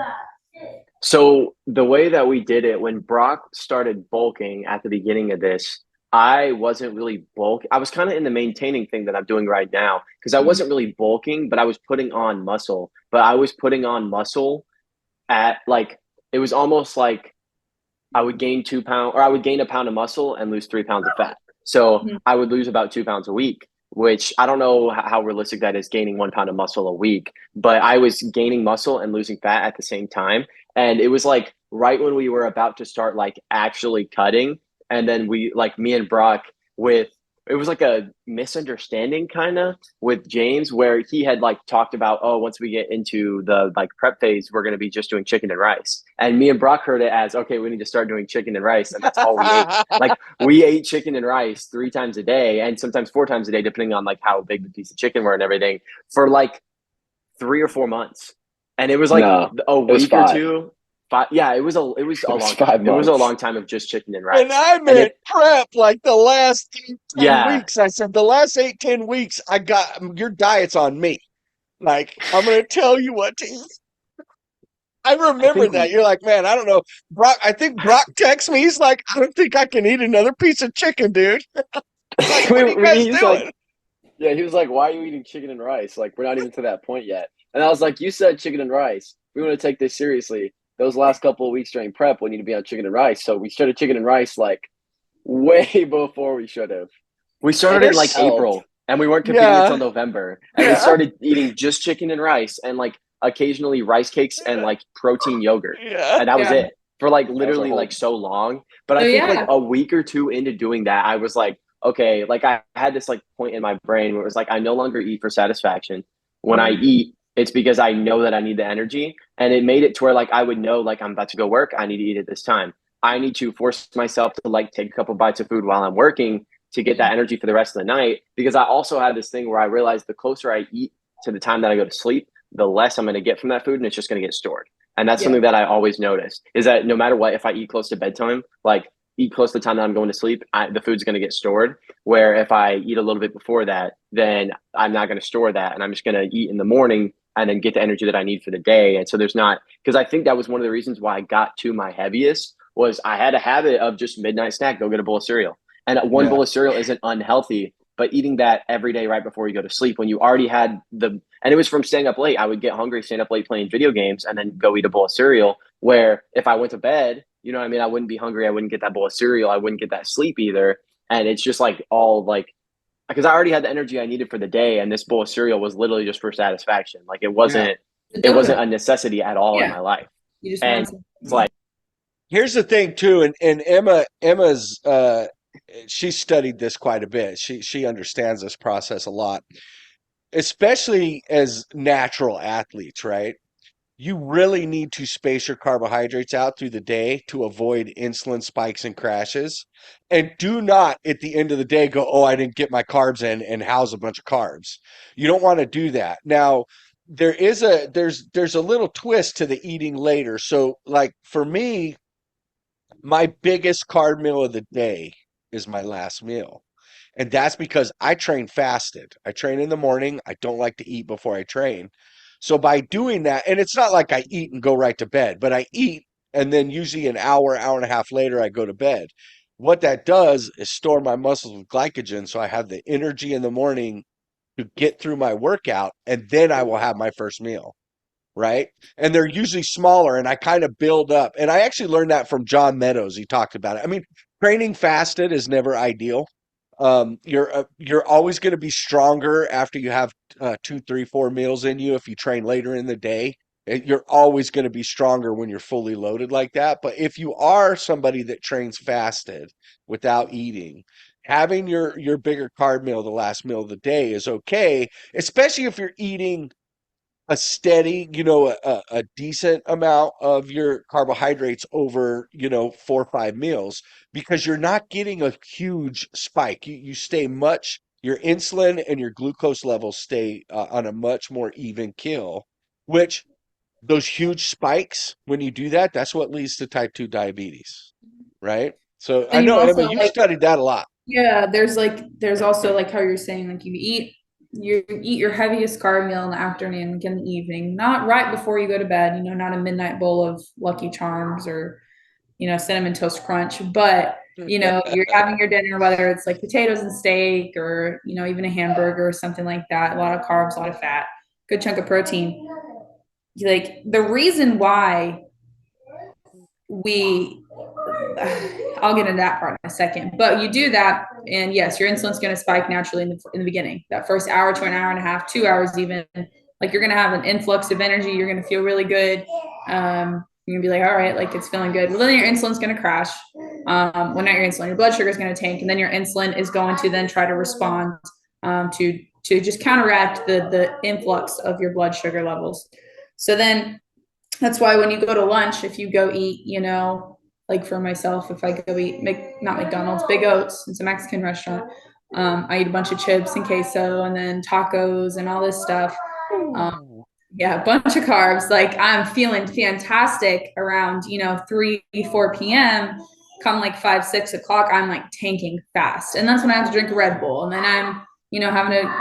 Speaker 3: So the way that we did it when Brock started bulking at the beginning of this, I wasn't really bulking. I was kind of in the maintaining thing that I'm doing right now because I wasn't really bulking, but I was putting on muscle. But I was putting on muscle at like it was almost like I would gain 2 pounds or I would gain a pound of muscle and lose 3 pounds of fat. So I would lose about 2 pounds a week, which I don't know how realistic that is gaining 1 pound of muscle a week, but I was gaining muscle and losing fat at the same time. And it was like right when we were about to start like actually cutting. And then we like me and Brock with it was like a misunderstanding kind of with James where he had like talked about, oh, once we get into the like prep phase, we're going to be just doing chicken and rice. And me and Brock heard it as, okay, we need to start doing chicken and rice. And that's all we ate. Like we ate chicken and rice 3 times a day and sometimes 4 times a day, depending on like how big the piece of chicken were and everything for like 3 or 4 months. And it was like a week or two. Yeah, it was a long time. It was a long time of just chicken and rice.
Speaker 1: And I meant prep like the last 10
Speaker 3: Yeah.
Speaker 1: weeks. I said the last 8, 10 weeks, I got your diet's on me. Like I'm gonna tell you what to eat. I remember that. You're like, man, I don't know. Brock, I think Brock texts me. He's like, I don't think I can eat another piece of chicken, dude. Like, what are you guys
Speaker 4: he's
Speaker 1: doing?
Speaker 4: like, yeah, he was like, why are you eating chicken and rice? Like, we're not even to that point yet. And I was like, you said chicken and rice. We want to take this seriously. Those last couple of weeks during prep, we need to be on chicken and rice. So we started chicken and rice like way before we should have.
Speaker 3: We started in like April and we weren't competing until November. And we started eating just chicken and rice and like occasionally rice cakes and like protein yogurt. And that was it for like literally like so long. But I think like a week or two into doing that, I was like, okay, like I had this like point in my brain where it was like, I no longer eat for satisfaction. When I eat, it's because I know that I need the energy. And it made it to where like I would know like I'm about to go work. I need to eat at this time. I need to force myself to like take a couple bites of food while I'm working to get that energy for the rest of the night. Because I also have this thing where I realize the closer I eat to the time that I go to sleep, the less I'm going to get from that food and it's just going to get stored. And that's something that I always notice is that no matter what, if I eat close to bedtime, like eat close to the time that I'm going to sleep, the food's going to get stored. Where if I eat a little bit before that, then I'm not going to store that. And I'm just going to eat in the morning and then get the energy that I need for the day. And so there's not, because I think that was one of the reasons why I got to my heaviest was I had a habit of just midnight snack, go get a bowl of cereal. And one
Speaker 1: Yeah.
Speaker 3: bowl of cereal isn't unhealthy, but eating that every day right before you go to sleep when you already had and it was from staying up late. I would get hungry, stand up late playing video games, and then go eat a bowl of cereal. Where if I went to bed, you know what I mean? I wouldn't be hungry. I wouldn't get that bowl of cereal. I wouldn't get that sleep either. And it's just like all like, because I already had the energy I needed for the day. And this bowl of cereal was literally just for satisfaction. Like it
Speaker 1: Yeah.
Speaker 3: wasn't a necessity at all in
Speaker 2: Yeah.
Speaker 3: my life.
Speaker 2: You just
Speaker 3: And
Speaker 2: want
Speaker 3: it's like,
Speaker 1: Here's the thing too, and Emma's she studied this quite a bit. She understands this process a lot, especially as natural athletes, right? You really need to space your carbohydrates out through the day to avoid insulin spikes and crashes. And do not at the end of the day go, oh, I didn't get my carbs in and house a bunch of carbs. You don't want to do that. Now, there's a little twist to the eating later. So like for me, my biggest carb meal of the day is my last meal. And that's because I train fasted. I train in the morning. I don't like to eat before I train. So by doing that, and it's not like I eat and go right to bed, but I eat and then usually an hour and a half later, I go to bed. What that does is store my muscles with glycogen. So I have the energy in the morning to get through my workout, and then I will have my first meal, right? And they're usually smaller, and I kind of build up. And I actually learned that from John Meadows. He talked about it. I mean, training fasted is never ideal. You're always going to be stronger after you have 2, 3, 4 meals in you. If you train later in the day, you're always going to be stronger when you're fully loaded like that. But if you are somebody that trains fasted without eating, having your bigger carb meal, the last meal of the day, is okay, especially if you're eating a steady, a decent amount of your carbohydrates over, 4 or 5 meals, because you're not getting a huge spike. You stay your insulin and your glucose levels stay on a much more even kill, which those huge spikes, when you do that, that's what leads to type 2 diabetes, right? So I
Speaker 2: and you
Speaker 1: know, Emma,
Speaker 2: also
Speaker 1: you've
Speaker 2: like,
Speaker 1: studied that a lot.
Speaker 2: yeah, there's also like how you're saying, like you eat your heaviest carb meal in the afternoon, like in the evening, not right before you go to bed, not a midnight bowl of Lucky Charms or, cinnamon toast crunch, but you're having your dinner, whether it's like potatoes and steak or, even a hamburger or something like that, a lot of carbs, a lot of fat, good chunk of protein. Like the reason why we I'll get into that part in a second, but you do that and yes, your insulin's going to spike naturally in the beginning, that first hour to an hour and a half, 2 hours even, like you're going to have an influx of energy, you're going to feel really good, you're going to be like, all right, like it's feeling good, well then your insulin's going to crash, well not your insulin, your blood sugar is going to tank, and then your insulin is going to then try to respond to just counteract the influx of your blood sugar levels. So then that's why when you go to lunch, if you go eat, like for myself, if I go eat, not McDonald's, Big Oats, it's a Mexican restaurant. I eat a bunch of chips and queso and then tacos and all this stuff. Yeah, a bunch of carbs. Like I'm feeling fantastic around, 3, 4 p.m. Come like 5, 6 o'clock, I'm like tanking fast. And that's when I have to drink a Red Bull. And then I'm, having to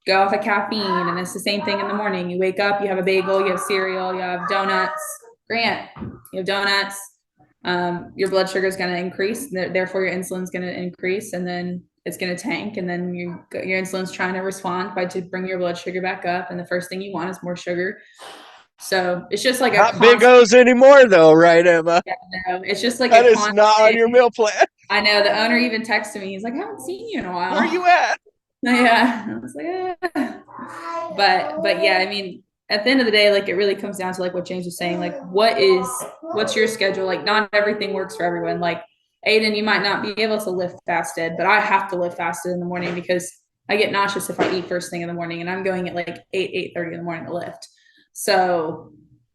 Speaker 2: go off of caffeine. And it's the same thing in the morning. You wake up, you have a bagel, you have cereal, you have donuts. Grant, you have donuts. Your blood sugar is going to increase. Therefore, your insulin is going to increase, and then it's going to tank. And then your insulin's trying to respond to bring your blood sugar back up. And the first thing you want is more sugar. So it's just like a
Speaker 1: Not Big
Speaker 2: constant.
Speaker 1: O's anymore, though, right, Emma?
Speaker 2: It's just like
Speaker 1: That
Speaker 2: a
Speaker 1: is not on
Speaker 2: constant.
Speaker 1: your meal plan.
Speaker 2: I know the owner even texted me. He's like, I haven't seen you in a while.
Speaker 1: Where are you at?
Speaker 2: Yeah, I was like, but yeah, I mean, at the end of the day, like it really comes down to like what James was saying, like what's your schedule? Like not everything works for everyone. Like Aiden, you might not be able to lift fasted, but I have to lift fasted in the morning because I get nauseous if I eat first thing in the morning, and I'm going at like 8:30 in the morning to lift. So,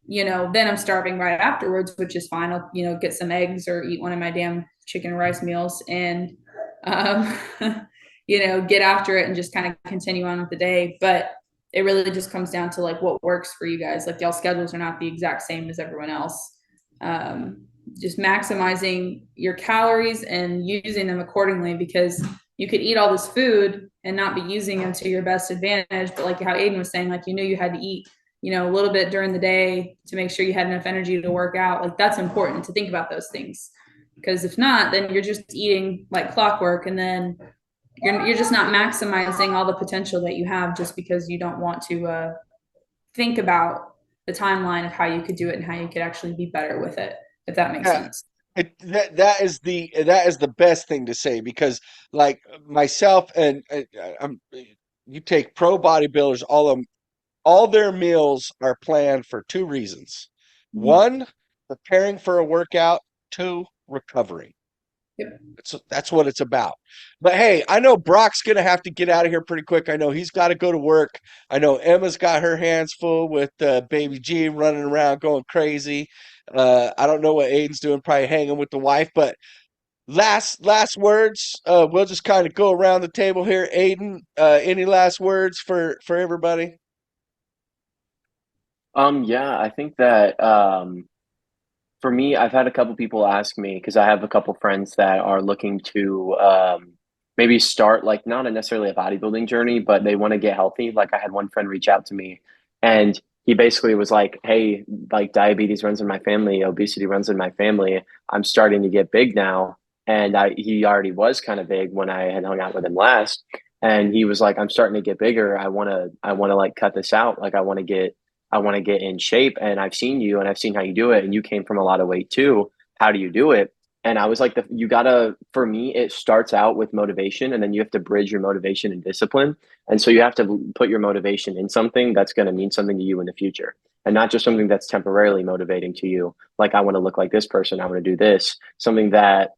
Speaker 2: then I'm starving right afterwards, which is fine. I'll, get some eggs or eat one of my damn chicken and rice meals and, get after it and just kind of continue on with the day. But it really just comes down to like what works for you guys. Like y'all schedules are not the exact same as everyone else. Just maximizing your calories and using them accordingly, because you could eat all this food and not be using them to your best advantage. But like how Aiden was saying, like you knew you had to eat, a little bit during the day to make sure you had enough energy to work out. Like that's important to think about those things. Because if not, then you're just eating like clockwork, and then you're just not maximizing all the potential that you have just because you don't want to think about the timeline of how you could do it and how you could actually be better with it, if that makes
Speaker 1: Yeah,
Speaker 2: sense.
Speaker 1: that is the best thing to say because like myself and you take pro bodybuilders, all their meals are planned for two reasons.
Speaker 2: Mhm.
Speaker 1: One, preparing for a workout. Two, recovering.
Speaker 2: Yep.
Speaker 1: That's what it's about. But hey, I know Brock's gonna have to get out of here pretty quick. I know he's got to go to work. I know Emma's got her hands full with baby G running around going crazy. I don't know what Aiden's doing, probably hanging with the wife. But last words. We'll just kind of go around the table here. Aiden, any last words for everybody?
Speaker 3: Yeah, I think that for me, I've had a couple people ask me because I have a couple friends that are looking to maybe start like not necessarily a bodybuilding journey, but they want to get healthy. Like I had one friend reach out to me and he basically was like, "Hey, like diabetes runs in my family, obesity runs in my family. I'm starting to get big now." And he already was kind of big when I had hung out with him last. And he was like, "I'm starting to get bigger. I want to like cut this out. Like I want to get in shape and I've seen you and I've seen how you do it and you came from a lot of weight too. How do you do it?" And I was like, you gotta, for me, it starts out with motivation and then you have to bridge your motivation and discipline. And so you have to put your motivation in something that's going to mean something to you in the future and not just something that's temporarily motivating to you. Like, I want to look like this person. I want to do this. Something that,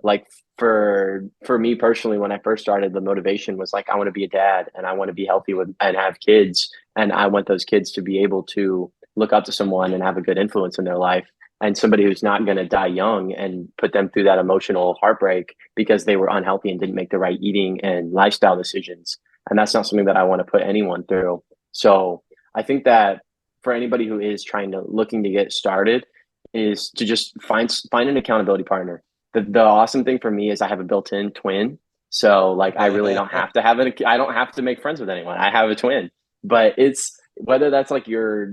Speaker 3: like, for me personally, when I first started, the motivation was like, I want to be a dad and I want to be healthy with and have kids and I want those kids to be able to look up to someone and have a good influence in their life and somebody who's not going to die young and put them through that emotional heartbreak because they were unhealthy and didn't make the right eating and lifestyle decisions. And that's not something that I want to put anyone through. So I think that for anybody who is looking to get started is to just find an accountability partner. The awesome thing for me is I have a built-in twin. So like I really don't have to I don't have to make friends with anyone. I have a twin. But it's whether that's like your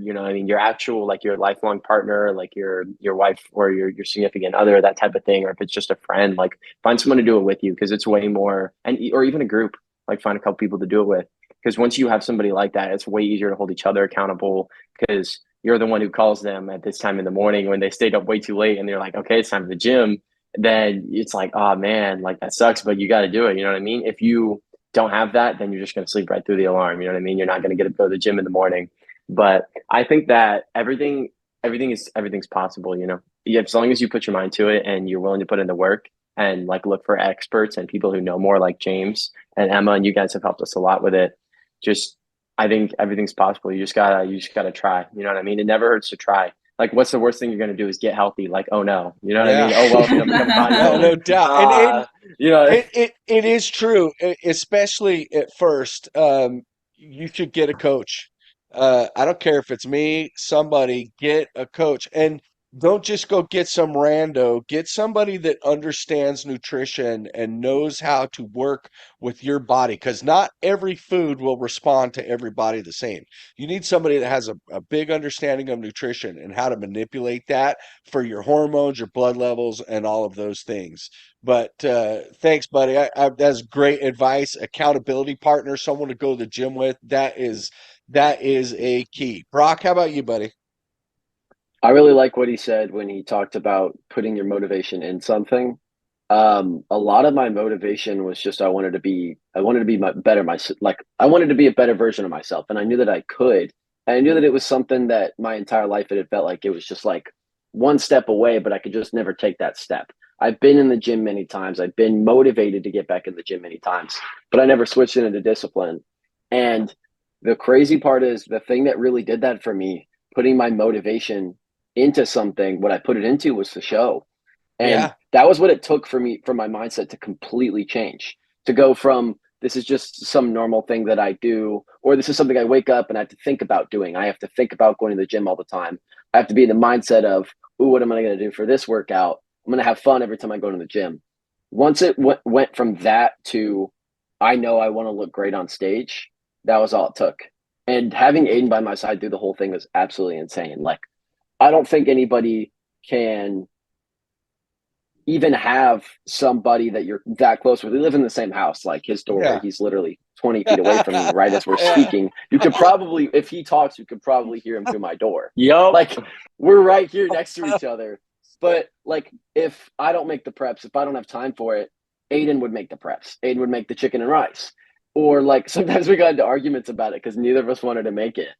Speaker 3: actual like your lifelong partner, like your wife or your significant other, that type of thing, or if it's just a friend, like find someone to do it with you because it's way more and or even a group, like find a couple people to do it with. Because once you have somebody like that, it's way easier to hold each other accountable because you're the one who calls them at this time in the morning when they stayed up way too late and they're like, okay, it's time for the gym. Then it's like, oh man, like that sucks, but you got to do it. You know what I mean? If you don't have that, then you're just going to sleep right through the alarm. You know what I mean? You're not going to get to go to the gym in the morning. But I think that everything's possible. As long as you put your mind to it and you're willing to put in the work and like look for experts and people who know more, like James and Emma, and you guys have helped us a lot with it. Just I think everything's possible. You just gotta try. You know what I mean? It never hurts to try. Like, what's the worst thing you're gonna do is get healthy? Like, oh no, you know what I
Speaker 1: Yeah.
Speaker 3: mean? Oh well, if you don't become a
Speaker 1: No,
Speaker 3: bodybuilder,
Speaker 1: no doubt. And
Speaker 3: you know.
Speaker 1: it is true, especially at first. You should get a coach. I don't care if it's me, somebody, get a coach. And don't just go get some rando. Get somebody that understands nutrition and knows how to work with your body, because not every food will respond to everybody the same. You need somebody that has a big understanding of nutrition and how to manipulate that for your hormones, your blood levels, and all of those things. But thanks, buddy. That's great advice. Accountability partner, someone to go to the gym with. That is a key. Brock, how about you, buddy?
Speaker 4: I really like what he said when he talked about putting your motivation in something. A lot of my motivation was just I wanted to be I wanted to be a better version of myself, and I knew that I could. And I knew that it was something that my entire life it had felt like it was just like one step away, but I could just never take that step. I've been in the gym many times. I've been motivated to get back in the gym many times, but I never switched it into discipline. And the crazy part is the thing that really did that for me, putting my motivation into something, what I put it into was the show. And
Speaker 1: Yeah.
Speaker 4: that was what it took for me, for my mindset to completely change, to go from this is just some normal thing that I do, or this is something I wake up and I have to think about doing. I have to think about going to the gym all the time. I have to be in the mindset of, ooh, what am I going to do for this workout? I'm going to have fun every time I go to the gym. Once it went from that to, I know I want to look great on stage, that was all it took. And having Aiden by my side through the whole thing was absolutely insane. Like, I don't think anybody can even have somebody that you're that close with. We live in the same house. Like, his door,
Speaker 1: Yeah.
Speaker 4: he's literally 20 feet away from me right as we're
Speaker 1: Yeah.
Speaker 4: speaking. You could probably, if he talks, you could probably hear him through my door.
Speaker 3: Yup.
Speaker 4: Like, we're right here next to each other. But like, if I don't make the preps, if I don't have time for it, Aiden would make the preps. Aiden would make the chicken and rice. Or like, sometimes we got into arguments about it because neither of us wanted to make it.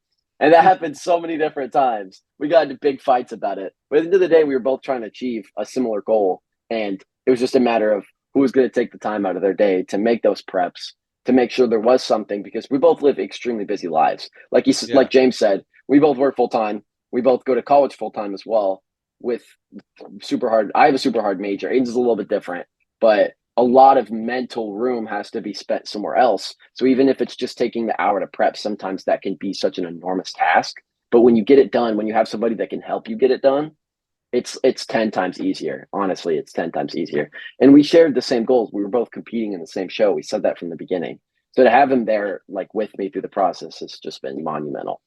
Speaker 4: And that happened so many different times. We got into big fights about it. But at the end of the day, we were both trying to achieve a similar goal. And it was just a matter of who was going to take the time out of their day to make those preps, to make sure there was something, because we both live extremely busy lives. Like like James said, we both work full time. We both go to college full time as well with super hard. I have a super hard major. Aiden's is a little bit different, but a lot of mental room has to be spent somewhere else. So even if it's just taking the hour to prep, sometimes that can be such an enormous task. But when you get it done, when you have somebody that can help you get it done, it's 10 times easier. Honestly, it's 10 times easier. And we shared the same goals. We were both competing in the same show. We said that from the beginning. So to have him there, like, with me through the process has just been monumental.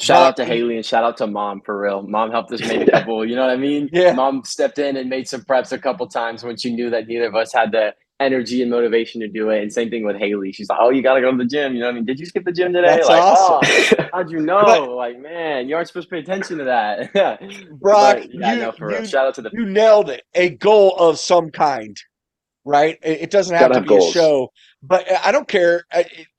Speaker 3: Shout out to Haley and shout out to Mom, for real. Mom helped us make a couple, you know what I mean?
Speaker 1: Yeah.
Speaker 3: Mom stepped in and made some preps a couple times when she knew that neither of us had the energy and motivation to do it. And same thing with Haley. She's like, oh, you got to go to the gym. You know what I mean? Did you skip the gym today?
Speaker 1: That's
Speaker 3: like,
Speaker 1: awesome.
Speaker 3: Oh, how'd you know?
Speaker 1: But,
Speaker 3: like, man, you aren't supposed to pay attention to that.
Speaker 1: Brock,
Speaker 3: But yeah, no, for real. Shout out to the
Speaker 1: you nailed it. A goal of some kind, right? It doesn't have
Speaker 4: Gotta
Speaker 1: to
Speaker 4: have
Speaker 1: be a
Speaker 4: goals.
Speaker 1: show, but I don't care.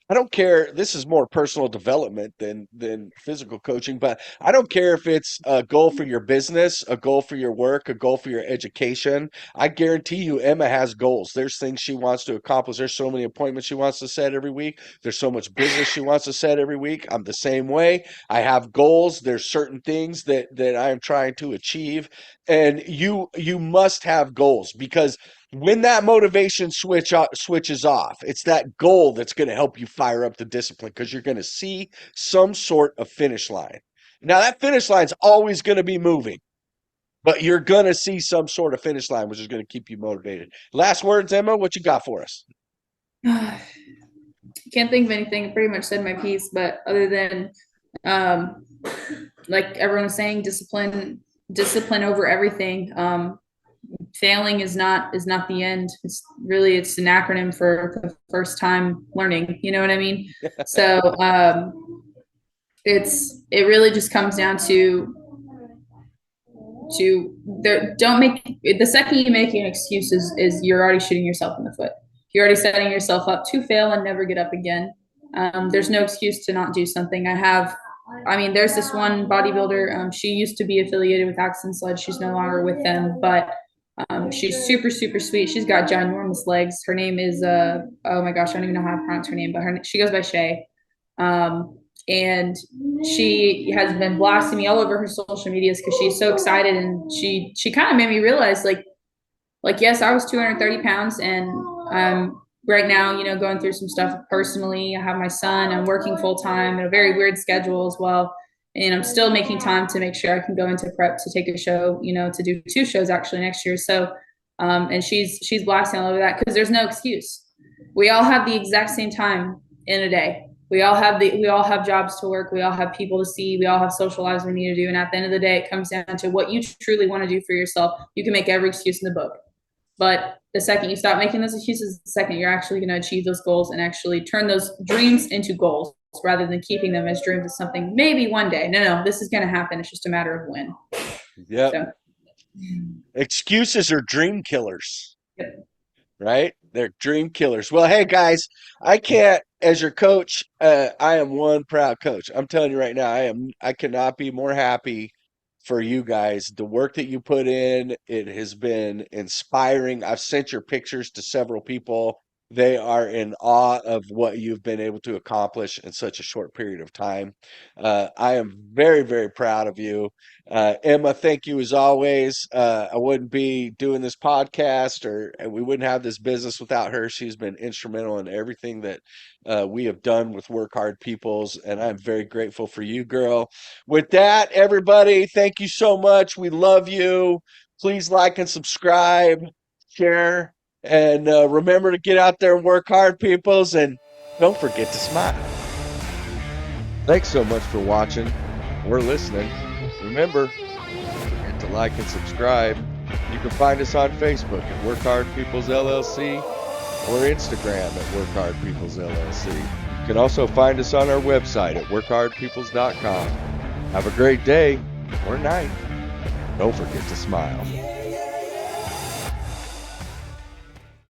Speaker 1: I don't care. This is more personal development than physical coaching, but I don't care if it's a goal for your business, a goal for your work, a goal for your education. I guarantee you, Emma has goals. There's things she wants to accomplish. There's so many appointments she wants to set every week. There's so much business she wants to set every week. I'm the same way. I have goals. There's certain things that I am trying to achieve, and you must have goals, because when that motivation switches off, it's that goal that's going to help you fire up the discipline, because you're going to see some sort of finish line. Now, that finish line's always going to be moving, but you're going to see some sort of finish line, which is going to keep you motivated. Last words, Emma, what you got for us?
Speaker 2: Can't think of anything. I pretty much said my piece, but other than like everyone was saying, discipline over everything. Failing is not the end. It's an acronym for the first time learning. You know what I mean? So it really just comes down to don't make the second you make an excuse is you're already shooting yourself in the foot. You're already setting yourself up to fail and never get up again. There's no excuse to not do something. There's this one bodybuilder. She used to be affiliated with Axe and Sled. She's no longer with them, but she's super, super sweet. She's got ginormous legs. Her name is oh my gosh, I don't even know how to pronounce her name, but she goes by Shay. And she has been blasting me all over her social medias because she's so excited, and she kind of made me realize like yes, I was 230 pounds, and right now, going through some stuff personally. I have my son. I'm working full time in a very weird schedule as well. And I'm still making time to make sure I can go into prep to take a show, to do 2 shows actually next year. So, and she's blasting all over that because there's no excuse. We all have the exact same time in a day. We all have jobs to work. We all have people to see. We all have social lives we need to do. And at the end of the day, it comes down to what you truly want to do for yourself. You can make every excuse in the book. But the second you stop making those excuses, the second you're actually going to achieve those goals and actually turn those dreams into goals rather than keeping them as dreams of something maybe one day. No, this is going to happen. It's just a matter of when.
Speaker 1: Yep.
Speaker 2: So.
Speaker 1: Excuses are dream killers.
Speaker 2: Yep.
Speaker 1: Right? They're dream killers. Well, hey guys, I can't, as your coach, I am one proud coach. I'm telling you right now, I cannot be more happy for you guys. The work that you put in, it has been inspiring. I've sent your pictures to several people. They are in awe of what you've been able to accomplish in such a short period of time. I am very, very proud of you. Emma, thank you as always. I wouldn't be doing this podcast, and we wouldn't have this business without her. She's been instrumental in everything that we have done with Work Hard Peoples, and I'm very grateful for you, girl. With that, everybody, thank you so much. We love you. Please like and subscribe, share. And remember to get out there and work hard, peoples, and don't forget to smile. Thanks so much for watching or listening. Remember, don't forget to like and subscribe. You can find us on Facebook at Work Hard Peoples LLC or Instagram at Work Hard Peoples LLC. You can also find us on our website at workhardpeoples.com. Have a great day or night. Don't forget to smile.